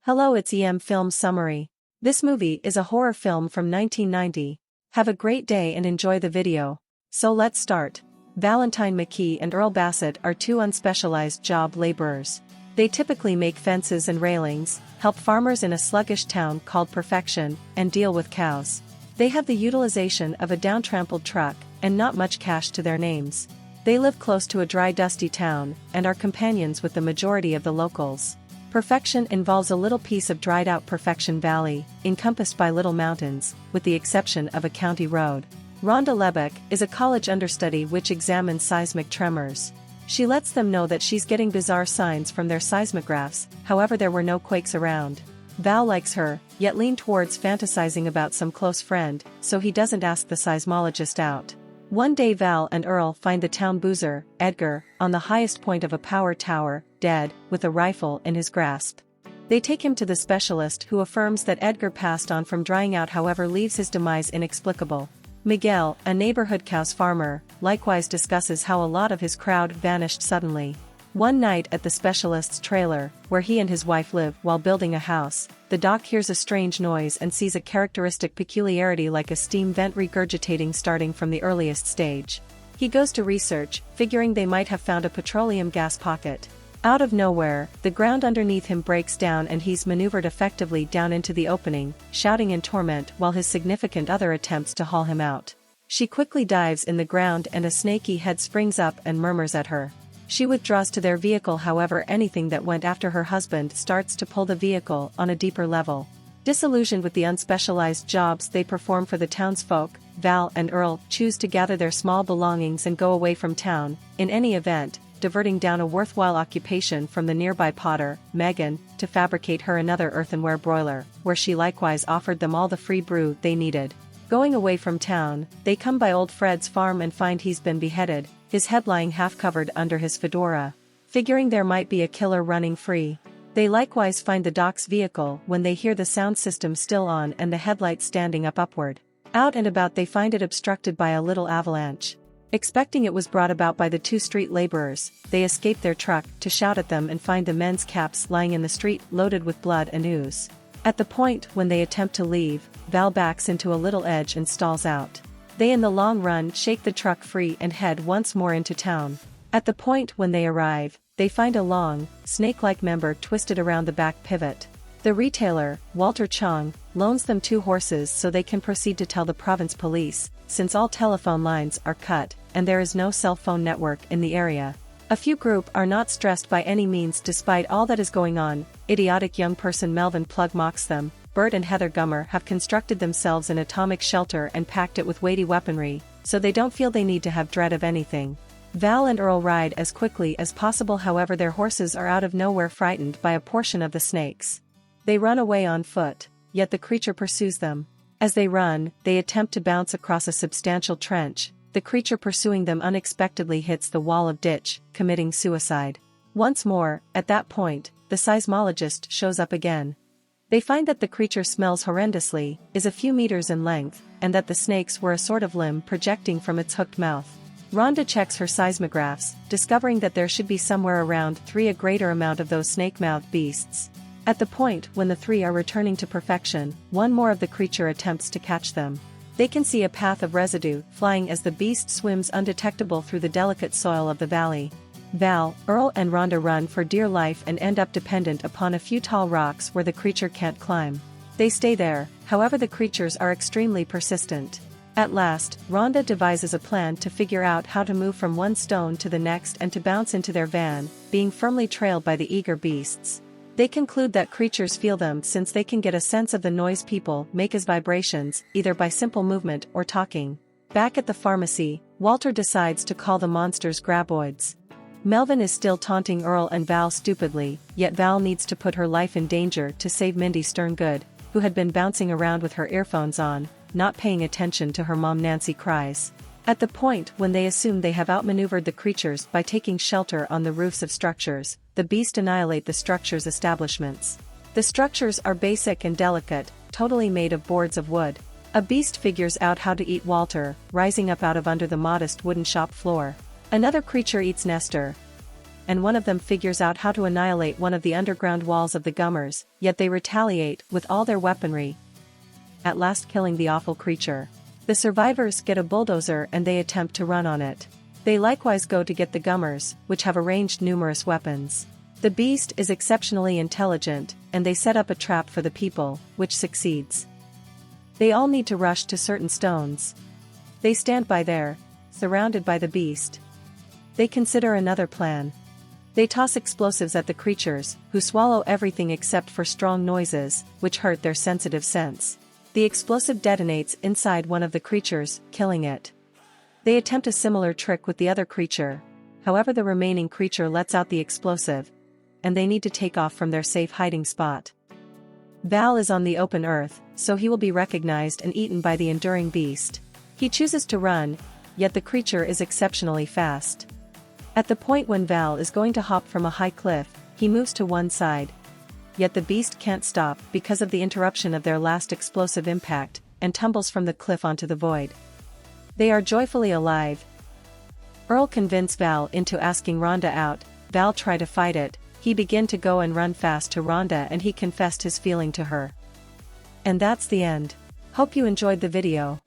Hello, it's EM Film Summary. This movie is a horror film from 1990. Have a great day and enjoy the video. So let's start. Valentine McKee and Earl Bassett are two unspecialized job laborers. They typically make fences and railings, help farmers in a sluggish town called Perfection, and deal with cows. They have the utilization of a downtrampled truck, and not much cash to their names. They live close to a dry, dusty town, and are companions with the majority of the locals. Perfection involves a little piece of dried-out Perfection Valley, encompassed by little mountains, with the exception of a county road. Rhonda Lebeck is a college understudy which examines seismic tremors. She lets them know that she's getting bizarre signs from their seismographs, however there were no quakes around. Val likes her, yet leans towards fantasizing about some close friend, so he doesn't ask the seismologist out. One day Val and Earl find the town boozer, Edgar, on the highest point of a power tower, dead, with a rifle in his grasp. They take him to the specialist who affirms that Edgar passed on from drying out, however leaves his demise inexplicable. Miguel, a neighborhood cows farmer, likewise discusses how a lot of his crowd vanished suddenly. One night at the specialist's trailer, where he and his wife live while building a house, the doc hears a strange noise and sees a characteristic peculiarity like a steam vent regurgitating starting from the earliest stage. He goes to research, figuring they might have found a petroleum gas pocket. Out of nowhere, the ground underneath him breaks down and he's maneuvered effectively down into the opening, shouting in torment while his significant other attempts to haul him out. She quickly dives in the ground and a snaky head springs up and murmurs at her. She withdraws to their vehicle, however anything that went after her husband starts to pull the vehicle on a deeper level. Disillusioned with the unspecialized jobs they perform for the townsfolk, Val and Earl choose to gather their small belongings and go away from town, in any event, diverting down a worthwhile occupation from the nearby potter, Megan, to fabricate her another earthenware broiler, where she likewise offered them all the free brew they needed. Going away from town, they come by old Fred's farm and find he's been beheaded, his head lying half covered under his fedora. Figuring there might be a killer running free, they likewise find the doc's vehicle when they hear the sound system still on and the headlights standing up upward. Out and about they find it obstructed by a little avalanche. Expecting it was brought about by the two street laborers, they escape their truck to shout at them and find the men's caps lying in the street loaded with blood and ooze. At the point when they attempt to leave, Val backs into a little edge and stalls out. They in the long run shake the truck free and head once more into town. At the point when they arrive, they find a long, snake-like member twisted around the back pivot. The retailer, Walter Chong, loans them 2 horses so they can proceed to tell the province police, since all telephone lines are cut, and there is no cell phone network in the area. A few group are not stressed by any means despite all that is going on. Idiotic young person Melvin Plug mocks them. Bert and Heather Gummer have constructed themselves an atomic shelter and packed it with weighty weaponry, so they don't feel they need to have dread of anything. Val and Earl ride as quickly as possible, however their horses are out of nowhere frightened by a portion of the snakes. They run away on foot, yet the creature pursues them. As they run, they attempt to bounce across a substantial trench. The creature pursuing them unexpectedly hits the wall of ditch, committing suicide. Once more, at that point, the seismologist shows up again. They find that the creature smells horrendously, is a few meters in length, and that the snakes were a sort of limb projecting from its hooked mouth. Rhonda checks her seismographs, discovering that there should be somewhere around 3 a greater amount of those snake-mouthed beasts. At the point when the 3 are returning to Perfection, one more of the creature attempts to catch them. They can see a path of residue flying as the beast swims undetectable through the delicate soil of the valley. Val, Earl and Rhonda run for dear life and end up dependent upon a few tall rocks where the creature can't climb. They stay there, however the creatures are extremely persistent. At last, Rhonda devises a plan to figure out how to move from one stone to the next and to bounce into their van, being firmly trailed by the eager beasts. They conclude that creatures feel them since they can get a sense of the noise people make as vibrations, either by simple movement or talking. Back at the pharmacy, Walter decides to call the monsters graboids. Melvin is still taunting Earl and Val stupidly, yet Val needs to put her life in danger to save Mindy Sterngood, who had been bouncing around with her earphones on, not paying attention to her mom Nancy cries. At the point when they assume they have outmaneuvered the creatures by taking shelter on the roofs of structures, the beast annihilate the structures' establishments. The structures are basic and delicate, totally made of boards of wood. A beast figures out how to eat Walter, rising up out of under the modest wooden shop floor. Another creature eats Nestor. and one of them figures out how to annihilate one of the underground walls of the Gummers, yet they retaliate with all their weaponry, at last killing the awful creature. The survivors get a bulldozer and they attempt to run on it. They likewise go to get the Gummers, which have arranged numerous weapons. The beast is exceptionally intelligent, and they set up a trap for the people, which succeeds. They all need to rush to certain stones. They stand by there, surrounded by the beast. They consider another plan. They toss explosives at the creatures, who swallow everything except for strong noises, which hurt their sensitive sense. The explosive detonates inside one of the creatures, killing it. They attempt a similar trick with the other creature, however the remaining creature lets out the explosive, and they need to take off from their safe hiding spot. Val is on the open earth, so he will be recognized and eaten by the enduring beast. He chooses to run, yet the creature is exceptionally fast. At the point when Val is going to hop from a high cliff, he moves to one side. Yet the beast can't stop because of the interruption of their last explosive impact, and tumbles from the cliff onto the void. They are joyfully alive. Earl convinces Val into asking Rhonda out. Val try to fight it. He began to go and run fast to Rhonda and he confessed his feeling to her. And that's the end. Hope you enjoyed the video.